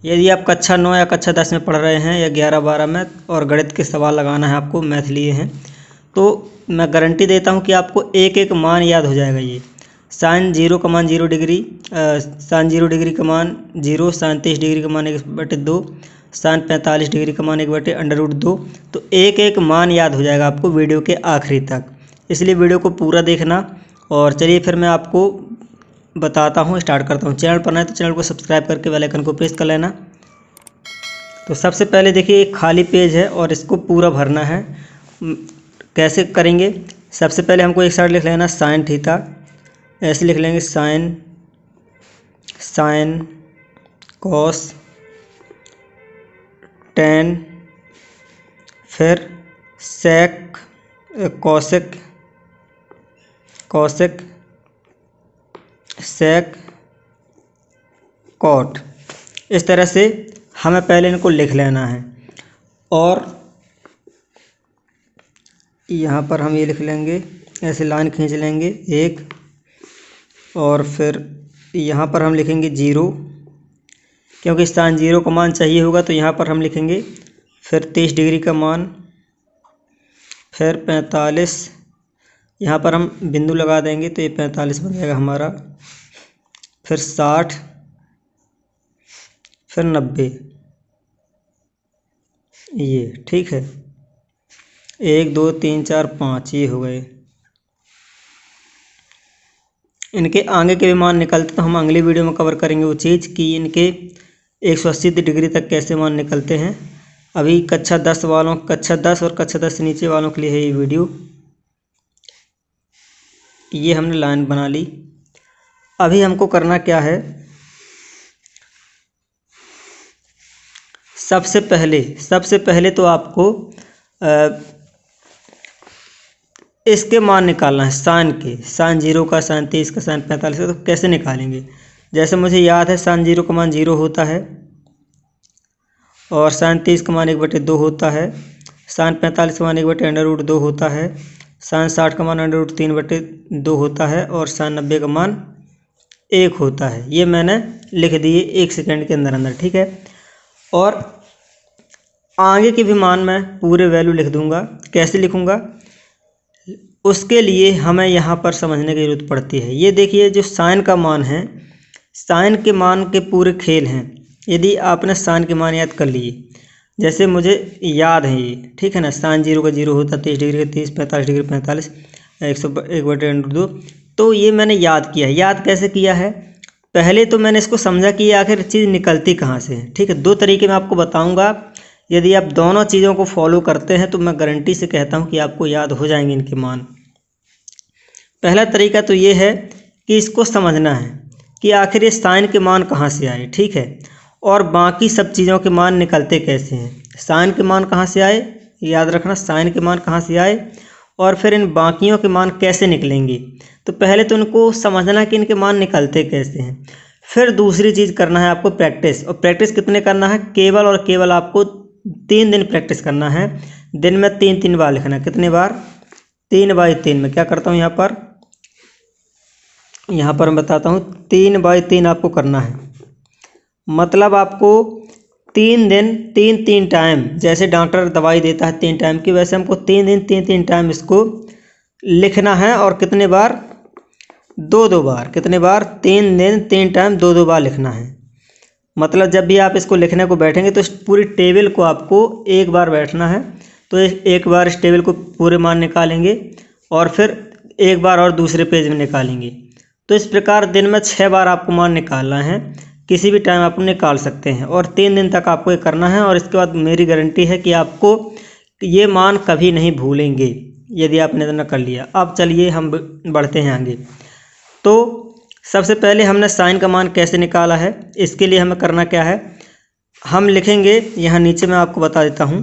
यदि आप कक्षा 9 या कक्षा 10 में पढ़ रहे हैं या 11-12 में और गणित के सवाल लगाना है आपको, मैथ लिए हैं, तो मैं गारंटी देता हूं कि आपको एक एक मान याद हो जाएगा। ये साइन 0 का मान 0 डिग्री, साइन 0 डिग्री का मान 0, साइन 30 डिग्री का मान 1/2, साइन 45 डिग्री का मान 1/√2। तो एक एक मान याद हो जाएगा आपको वीडियो के आखिरी तक, इसलिए वीडियो को पूरा देखना। और चलिए फिर मैं आपको बताता हूँ, स्टार्ट करता हूँ। चैनल पर नए तो चैनल को सब्सक्राइब करके बेल आइकन को प्रेस कर लेना। तो सबसे पहले देखिए एक खाली पेज है और इसको पूरा भरना है। कैसे करेंगे? सबसे पहले हमको एक साइड लिख लेना साइन थीटा, ऐसे लिख लेंगे साइन कॉस टेन, फिर सेक कॉसेक सेक कॉट। इस तरह से हमें पहले इनको लिख लेना है और यहाँ पर हम ये लिख लेंगे, ऐसे लाइन खींच लेंगे एक, और फिर यहाँ पर हम लिखेंगे 0, क्योंकि साइन 0 का मान चाहिए होगा तो यहाँ पर हम लिखेंगे। फिर 30 डिग्री का मान, फिर 45, यहाँ पर हम बिंदु लगा देंगे तो ये 45 बन जाएगा हमारा। फिर 60, फिर 90, ये ठीक है। 1 2 3 4 5 ये हो गए। इनके आगे के भी मान निकलते तो हम अगली वीडियो में कवर करेंगे वो चीज़ कि इनके 180 डिग्री तक कैसे मान निकलते हैं। अभी कक्षा 10 और कक्षा 10 से नीचे वालों के लिए है ये वीडियो। ये हमने लाइन बना ली। अभी हमको करना क्या है, सबसे पहले तो आपको इसके मान निकालना है साइन के, साइन 0 का, साइन 30 का, साइन 45 का। तो कैसे निकालेंगे? जैसे मुझे याद है साइन 0 का मान 0 होता है और साइन 30 का मान 1/2 होता है, साइन 45 का मान 1/√2 होता है, साइन 60 का मान √3/2 होता है और साइन 90 का मान 1 होता है। ये मैंने लिख दिए 1 सेकेंड के अंदर, ठीक है। और आगे के भी मान मैं पूरे वैल्यू लिख दूंगा। कैसे लिखूंगा उसके लिए हमें यहाँ पर समझने की जरूरत पड़ती है। ये देखिए जो साइन का मान है, साइन के मान के पूरे खेल हैं। यदि आपने साइन के मान याद कर लिए, जैसे मुझे याद है ये, ठीक है ना, साइन 0 का 0 होता है, 30 डिग्री का 30, 45 डिग्री 45, 1/2। तो ये मैंने याद किया है। याद कैसे किया है? पहले तो मैंने इसको समझा कि आखिर चीज़ निकलती कहाँ से है, ठीक है। 2 तरीके मैं आपको बताऊँगा। यदि आप दोनों चीज़ों को फॉलो करते हैं तो मैं गारंटी से कहता हूँ कि आपको याद हो जाएंगे इनके मान। पहला तरीका तो ये है कि इसको समझना है कि आखिर ये साइन के मान कहाँ से आए, ठीक है, और बाकी सब चीज़ों के मान निकलते कैसे हैं। साइन के मान कहाँ से आए, याद रखना, साइन के मान कहाँ से आए और फिर इन बाकियों के मान कैसे निकलेंगे। तो पहले तो इनको समझना कि इनके मान निकलते कैसे हैं। फिर दूसरी चीज़ करना है आपको प्रैक्टिस। और प्रैक्टिस कितने करना है? केवल और केवल आपको 3 दिन प्रैक्टिस करना है। दिन में 3 बार लिखना है। कितने बार? 3/3 में क्या करता हूँ यहाँ पर मैं बताता हूँ। 3/3 आपको करना है। मतलब आपको 3 दिन 3 टाइम, जैसे डॉक्टर दवाई देता है 3 टाइम की, वैसे हमको 3 दिन 3 टाइम इसको लिखना है। और कितने बार? 2 बार। कितने बार? 3 दिन 3 टाइम 2 बार लिखना है। मतलब जब भी आप इसको लिखने को बैठेंगे तो इस पूरी टेबल को आपको एक बार बैठना है। तो एक बार इस टेबल को पूरे मान निकालेंगे और फिर एक बार और दूसरे पेज में निकालेंगे। तो इस प्रकार दिन में 6 बार आपको मान निकालना है। किसी भी टाइम आप निकाल सकते हैं और 3 दिन तक आपको ये करना है। और इसके बाद मेरी गारंटी है कि आपको ये मान कभी नहीं भूलेंगे यदि आपने इतना कर लिया। अब चलिए हम बढ़ते हैं आगे। तो सबसे पहले हमने साइन का मान कैसे निकाला है, इसके लिए हमें करना क्या है, हम लिखेंगे यहाँ नीचे, मैं आपको बता देता हूँ,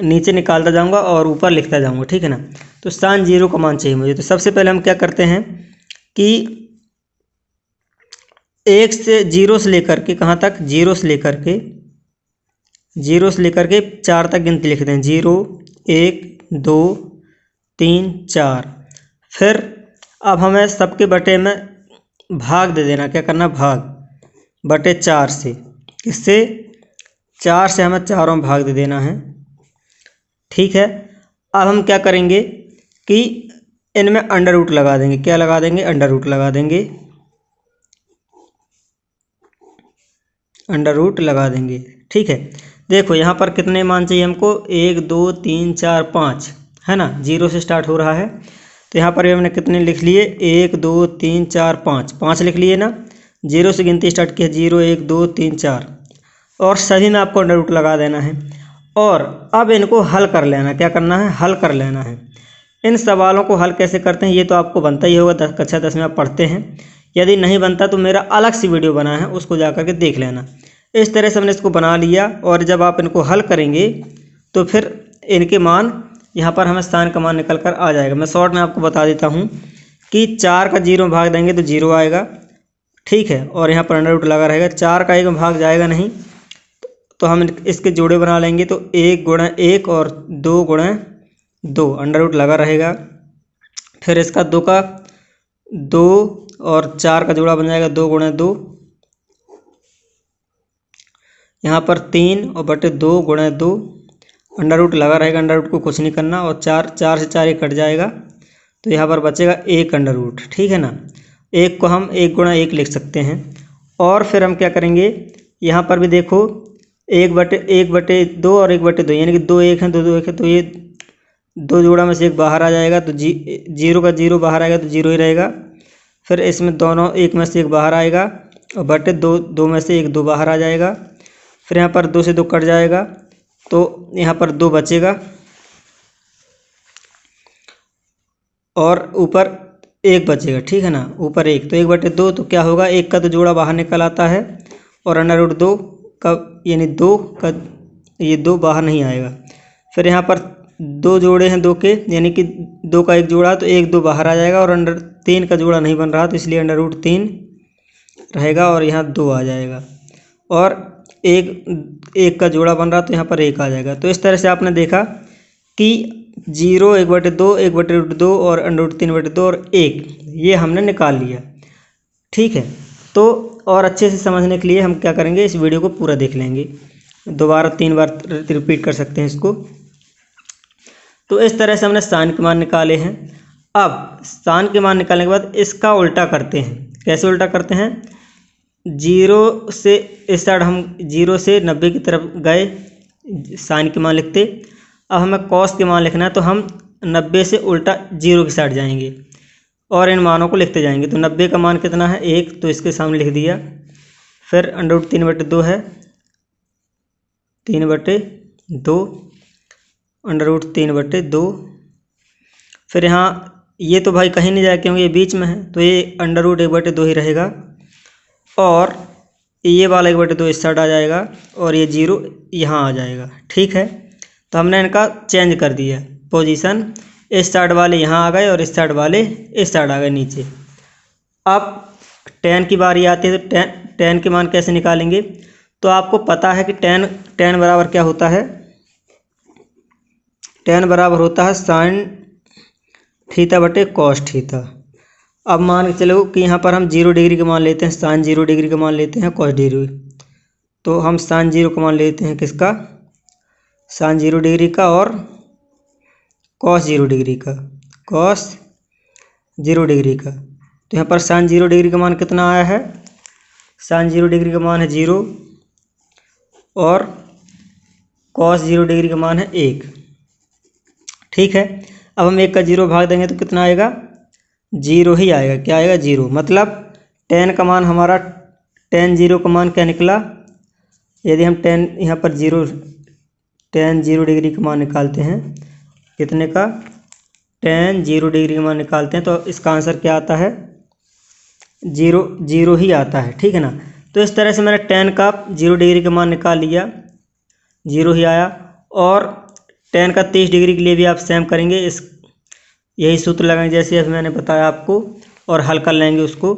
नीचे निकालता जाऊँगा और ऊपर लिखता जाऊँगा, ठीक है ना। तो साइन 0 का मान चाहिए मुझे। तो सबसे पहले हम क्या करते हैं कि 1 से 0 से लेकर के कहाँ तक, 0 से लेकर के 4 तक गिनती लिखते हैं। 0 1 2 3 4। फिर अब हमें सबके बटे में भाग दे देना। क्या करना? भाग बटे 4 से। किससे? 4 से हमें चारों में भाग दे देना है। ठीक है, अब हम क्या करेंगे कि इनमें अंडर रूट लगा देंगे। क्या लगा देंगे? अंडर रूट लगा देंगे। अंडर रूट लगा देंगे। ठीक है, देखो यहाँ पर कितने मान चाहिए हमको? 1 2 3 4 5 है ना, 0 से स्टार्ट हो रहा है। तो यहाँ पर भी हमने कितने लिख लिए? 1 2 3 4 5, 5 लिख लिए ना। 0 से गिनती स्टार्ट किया, 0 1 2 3 4, और सभी में आपको अंडर रूट लगा देना है। और अब इनको हल कर लेना। क्या करना है? हल कर लेना है। इन सवालों को हल कैसे करते हैं ये तो आपको बनता ही होगा, कक्षा 10 में आप पढ़ते हैं। यदि नहीं बनता तो मेरा अलग सी वीडियो बना है, उसको जा करके देख लेना। इस तरह से हमने इसको बना लिया, और जब आप इनको हल करेंगे तो फिर इनके मान यहाँ पर हमें स्थान का मान निकल कर आ जाएगा। मैं शॉर्ट में आपको बता देता हूँ कि 4 का 0 में भाग देंगे तो 0 आएगा। ठीक है, और यहाँ पर अंडर रूट लगा रहेगा। 4 का 1 में भाग जाएगा नहीं, तो हम इसके जोड़े बना लेंगे। तो 1 गुणा 1 और 2 गुणा 2, अंडर रूट लगा रहेगा। फिर इसका 2 का 2 और 4 का जोड़ा बन जाएगा 2 गुणा 2। यहाँ पर 3 और बटे 2 गुणा 2, अंडर रूट लगा रहेगा। अंडर रूट को कुछ नहीं करना, और 4 से 4 एक कट जाएगा, तो यहाँ पर बचेगा 1 अंडर रूट। ठीक है ना, 1 को हम 1 गुणा 1 लिख सकते हैं। और फिर हम क्या करेंगे? यहाँ पर भी देखो 1/2 और 1/2, यानी कि 2 1 हैं, 2 2 1 है, तो ये 2 जोड़ा में से 1 बाहर आ जाएगा, तो 0 का 0 बाहर आएगा तो 0 ही रहेगा। फिर इसमें दोनों 1 में से 1 बाहर आएगा, और बटे 2 में से 1 2 बाहर आ जाएगा। फिर यहाँ पर 2 से 2 कट जाएगा, तो यहाँ पर 2 बचेगा, और ऊपर 1 बचेगा। ठीक है ना, ऊपर 1, तो 1/2, तो क्या होगा? 1 का तो जोड़ा बाहर निकल आता है, और अंडर रूट 2 का, यानी 2 का ये 2 बाहर नहीं आएगा। फिर यहाँ पर 2 जोड़े हैं 2 के, यानी कि 2 का 1 जोड़ा, तो 1 2 बाहर आ जाएगा, और अंडर 3 का जोड़ा नहीं बन रहा, तो इसलिए अंडर रूट 3 रहेगा, और यहाँ 2 आ जाएगा। और 1 का जोड़ा बन रहा, तो यहाँ पर 1 आ जाएगा। तो इस तरह से आपने देखा कि 0 1/2 1/2 और अंडर रूट 3/2 और 1 ये हमने निकाल लिया। ठीक है, तो और अच्छे से समझने के लिए हम क्या करेंगे? इस वीडियो को पूरा देख लेंगे, दोबारा 3 बार रिपीट कर सकते हैं इसको। तो इस तरह से हमने स्थान के मान निकाले हैं। अब स्थान के मान निकालने के बाद इसका उल्टा करते हैं। कैसे उल्टा करते हैं? 0 से इस साइड हम 0 से 90 की तरफ गए, साइन के मान लिखते। अब हमें कॉस के मान लिखना है, तो हम 90 से उल्टा 0 की साइड जाएंगे, और इन मानों को लिखते जाएंगे। तो 90 का मान कितना है? 1, तो इसके सामने लिख दिया। फिर अंडर रूट 3/2 है, 3/2, अंडर रूट 3/2। फिर यहाँ ये तो भाई कहीं नहीं जाए, क्योंकि ये बीच में है, तो ये अंडर रूट 1/2 ही रहेगा, और ये वाला 1/2 इस साइड आ जाएगा, और ये 0 यहाँ आ जाएगा। ठीक है, तो हमने इनका चेंज कर दिया पोजीशन। इस साइड वाले यहाँ आ गए, और इस साइड वाले इस साइड आ गए नीचे। अब tan की बारी आती है, तो tan के मान कैसे निकालेंगे? तो आपको पता है कि tan बराबर क्या होता है? tan बराबर होता है sin थीटा बटे cos थीटा। अब मान के चलो कि यहाँ पर हम 0 डिग्री का मान लेते हैं, sin 0 डिग्री का मान लेते हैं, cos डिग्री। तो हम sin 0 का मान लेते हैं, किसका? sin 0 डिग्री का, और cos 0 डिग्री का, cos 0 डिग्री का। तो यहाँ पर sin 0 डिग्री का मान कितना आया है? sin 0 डिग्री का मान है 0, और cos 0 डिग्री का मान है 1। ठीक है, अब हम 1 का 0 भाग देंगे तो कितना आएगा? 0 ही आएगा। क्या आएगा? 0। मतलब tan का मान हमारा, tan 0 का मान क्या निकला? यदि हम tan यहाँ पर tan 0 डिग्री का मान निकालते हैं, कितने का? tan 0 डिग्री का मान निकालते हैं, तो इसका आंसर क्या आता है? 0 ही आता है। ठीक है ना, तो इस तरह से मैंने tan का 0 डिग्री का मान निकाल लिया, 0 ही आया। और tan का 30 डिग्री के लिए भी आप सेम करेंगे, यही सूत्र लगाएंगे जैसे मैंने बताया आपको, और हल कर लेंगे उसको।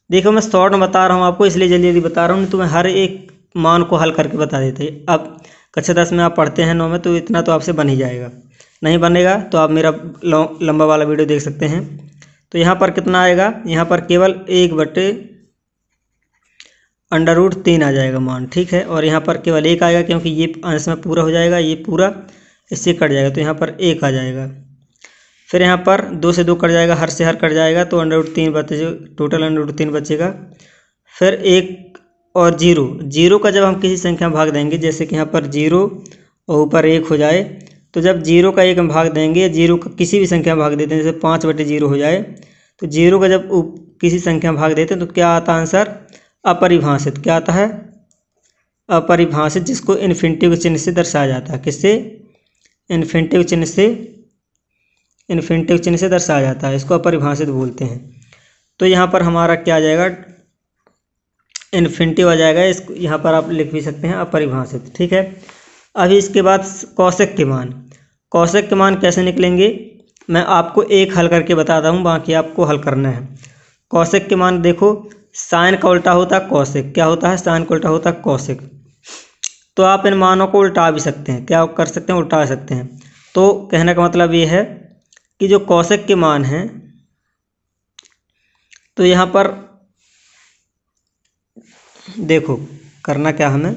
देखो मैं शॉर्ट में बता रहा हूँ आपको, इसलिए जल्दी जल्दी बता रहा हूँ, नहीं तो मैं हर एक मान को हल करके बता देते। अब कक्षा 10 में आप पढ़ते हैं 9 में, तो इतना तो आपसे बन ही जाएगा। नहीं बनेगा तो आप मेरा लंबा वाला वीडियो देख सकते हैं। तो यहाँ पर कितना आएगा? यहाँ पर केवल 1/, अंडर रूट 3 आ जाएगा मान, ठीक है। और यहाँ पर केवल 1 आएगा क्योंकि ये अंश में पूरा हो जाएगा, ये पूरा इससे कट जाएगा तो यहाँ पर 1 आ जाएगा। फिर यहाँ पर 2 से 2 कट जाएगा, हर से हर कट जाएगा तो अंडर रूट 3 बचेगा, टोटल अंडर रूट 3 बचेगा। फिर 1 और 0 का जब हम किसी संख्या में भाग देंगे, जैसे कि यहाँ पर 0 और ऊपर 1 हो जाए, तो जब 0 का 1 हम भाग देंगे या 0 का किसी भी संख्या में भाग देते हैं, जैसे 5/0 हो जाए, तो 0 का जब किसी संख्या में भाग देते हैं तो क्या आता है आंसर? अपरिभाषित। क्या आता है? अपरिभाषित, जिसको इन्फिनिटी के चिन्ह से दर्शाया जाता है। किससे? इन्फिनिटी के चिन्ह से, इन्फिनिटी के चिन्ह से दर्शाया जाता है, इसको अपरिभाषित बोलते हैं। तो यहाँ पर हमारा क्या आ जाएगा? इन्फिनिटी आ जाएगा। इसको यहाँ पर आप लिख भी सकते हैं अपरिभाषित, ठीक है। अभी इसके बाद कौशिक के मान। कौशिक के मान कैसे निकलेंगे मैं आपको एक हल करके बताता हूँ, बाकी आपको हल करना है। कौशिक के मान देखो, साइन का उल्टा होता है कौशिक। क्या होता है? साइन का उल्टा होता है कौशिक। तो आप इन मानों को उल्टा भी सकते हैं। क्या कर सकते हैं? उल्टा सकते हैं। तो कहने का मतलब ये है कि जो कौशिक के मान हैं, तो यहाँ पर देखो करना क्या हमें,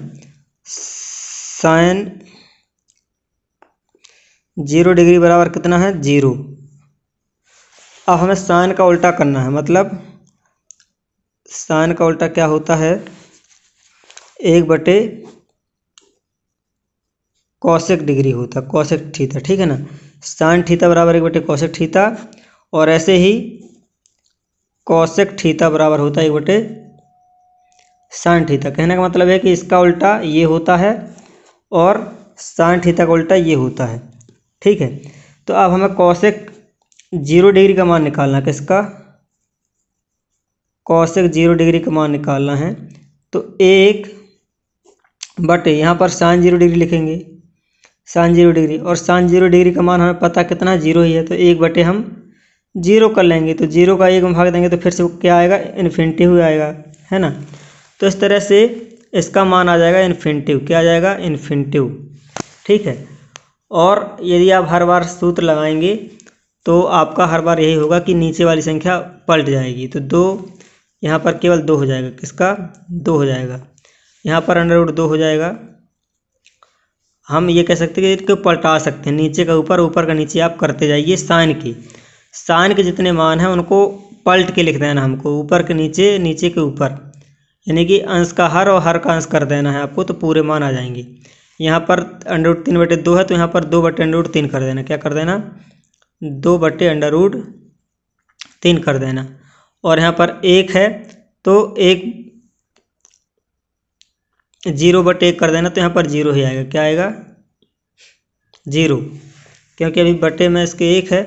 साइन 0 डिग्री बराबर कितना है? 0। अब हमें साइन का उल्टा करना है, मतलब साइन का उल्टा क्या होता है? 1/, कौशिक डिग्री होता है, कौशिक थीटा, ठीक है ना। साइन थीटा बराबर 1/, कौशिक थीटा। और ऐसे ही कौशिक थीटा बराबर होता है 1/, साइन थीटा। कहने का मतलब है कि इसका उल्टा ये होता है और साइन थीटा का उल्टा ये होता है, ठीक है। तो अब हमें कौशिक 0 डिग्री का मान निकालना है। किसका? कौशिक 0 डिग्री का मान निकालना है। तो 1/, यहाँ पर साइन 0 डिग्री लिखेंगे, साइन 0 डिग्री। और साइन 0 डिग्री का मान हमें पता कितना? 0 ही है, तो 1/, हम 0 कर लेंगे। तो 0 का 1 में भाग देंगे तो फिर से क्या आएगा? इन्फिनिटी हुआ आएगा, है ना। तो इस तरह से इसका मान आ जाएगा इन्फिनिटी। क्या आ जाएगा? इन्फिनिटी, ठीक है। और यदि आप हर बार सूत्र लगाएंगे तो आपका हर बार यही होगा कि नीचे वाली संख्या पलट जाएगी। तो 2 यहाँ पर केवल 2 हो जाएगा। किसका? 2 हो जाएगा। यहाँ पर अंडर रूट 2 हो जाएगा। हम ये कह सकते हैं कि इसको पलटा सकते हैं, नीचे का ऊपर, ऊपर का नीचे आप करते जाइए। साइन के जितने मान हैं उनको पलट के लिख देना हमको, ऊपर के नीचे, नीचे के ऊपर, यानी कि अंश का हर और हर का अंश कर देना है आपको, तो पूरे मान आ जाएंगे। यहाँ पर अंडर रूट 3/2 है, तो यहाँ पर 2/, अंडर रूट 3 कर देना। क्या कर देना? 2/, अंडर रूट 3 कर देना। और यहाँ पर 1 है तो 1 0/1 कर देना, तो यहाँ पर 0 ही आएगा। क्या आएगा? 0, क्योंकि अभी बटे में इसके 1 है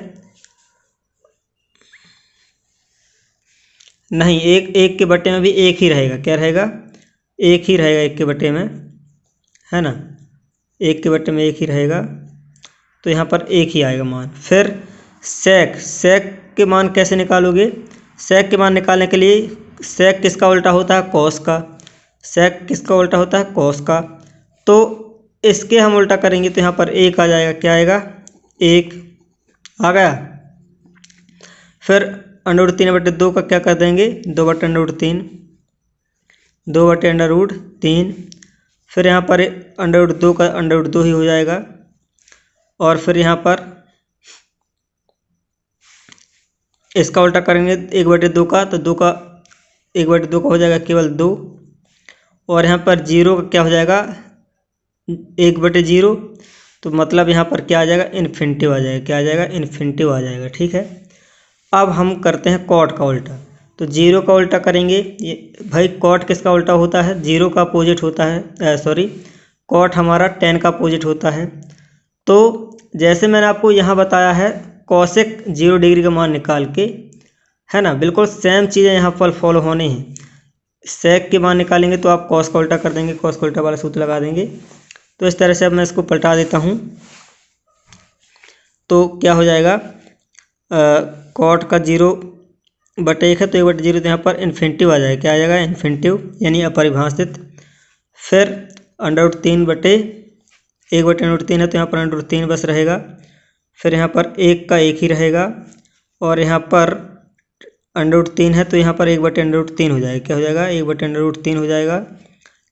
नहीं, 1 के बटे में भी 1 ही रहेगा। क्या रहेगा? 1 ही रहेगा 1 के बटे में, है ना। 1 के बटे में 1 ही रहेगा, तो यहाँ पर 1 ही आएगा मान। फिर सेक के मान कैसे निकालोगे? सेक के मान निकालने के लिए सेक किसका उल्टा होता है? कॉस का। सेक किसका उल्टा होता है? कॉस का। तो इसके हम उल्टा करेंगे तो यहाँ पर 1 आ जाएगा। क्या आएगा? 1 आ गया। फिर अंडर रूट 3/2 का क्या कर देंगे? 2/, अंडर रूट 3, 2/, अंडर रूट 3। फिर यहाँ पर अंडर रूट 2 का अंडर रूट 2 ही हो जाएगा। और फिर यहाँ पर इसका उल्टा करेंगे 1/2 का, तो 2 का 1/2 का हो जाएगा केवल 2। और यहाँ पर 0 का क्या हो जाएगा? 1/0। तो मतलब यहाँ पर क्या आ जाएगा? इन्फिनिटी आ जाएगा। क्या आ जाएगा? इन्फिनिटी आ जाएगा, ठीक है। अब हम करते हैं कॉट का उल्टा। तो 0 का उल्टा करेंगे। ये भाई कॉट किसका उल्टा होता है? 0 का अपोजिट होता है, कॉट हमारा 10 का अपोजिट होता है। तो जैसे मैंने आपको यहाँ बताया है कौशिक 0 डिग्री का मान निकाल के, है ना, बिल्कुल सेम चीज़ें यहाँ पर फॉलो होनी है। सेक के मान निकालेंगे तो आप कॉस का उल्टा कर देंगे, कॉस का उल्टा वाला सूत्र लगा देंगे। तो इस तरह से अब मैं इसको पलटा देता हूँ। तो क्या हो जाएगा? कॉट का 0/1 है तो 1/0, तो यहाँ पर इन्फिनिटी आ जाएगा। क्या आ जाएगा? इन्फिनिटी, यानी अपरिभाषित। फिर अंडर रूट 3/1 अंडर रूट 3 है तो यहाँ पर अंडर रूट 3 बस रहेगा। फिर यहाँ पर 1 का 1 ही रहेगा। और यहाँ पर √3 है तो यहाँ पर 1/√3 हो जाएगा। क्या हो जाएगा? 1/√3 हो जाएगा,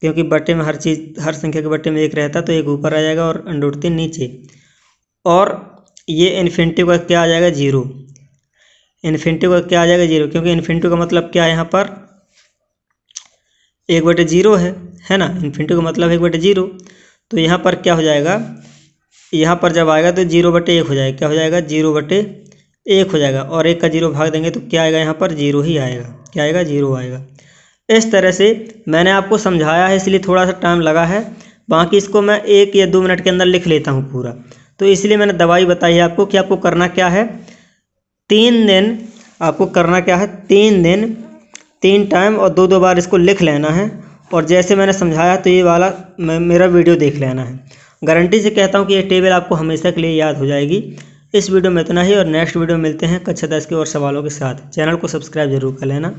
क्योंकि बट्टे में हर संख्या के बट्टे में 1 रहता तो 1 ऊपर आ जाएगा और √3 नीचे। और ये इन्फिनिटी का क्या आ जाएगा? 0। इन्फिनिटी का क्या आ जाएगा? 0, क्योंकि इन्फिनिटी का मतलब क्या है? यहाँ पर 1/0 है ना। इन्फिनिटी का मतलब 1/0, तो यहाँ पर क्या हो जाएगा? यहाँ पर जब आएगा तो 0/1 हो जाएगा। क्या हो जाएगा? 0/1 हो जाएगा। और 1 का 0 भाग देंगे तो क्या आएगा? यहाँ पर 0 ही आएगा। क्या आएगा? 0 आएगा। इस तरह से मैंने आपको समझाया है, इसलिए थोड़ा सा टाइम लगा है। बाकी इसको मैं 1 या 2 मिनट के अंदर लिख लेता हूँ पूरा। तो इसलिए मैंने दवाई बताई है आपको कि आपको करना क्या है। 3 दिन आपको करना क्या है? 3 दिन 3 टाइम और 2-2 बार इसको लिख लेना है। और जैसे मैंने समझाया तो ये वाला मेरा वीडियो देख लेना है। गारंटी से कहता हूँ कि ये टेबल आपको हमेशा के लिए याद हो जाएगी। इस वीडियो में इतना ही, और नेक्स्ट वीडियो में मिलते हैं कक्षा 10 के और सवालों के साथ। चैनल को सब्सक्राइब जरूर कर लेना।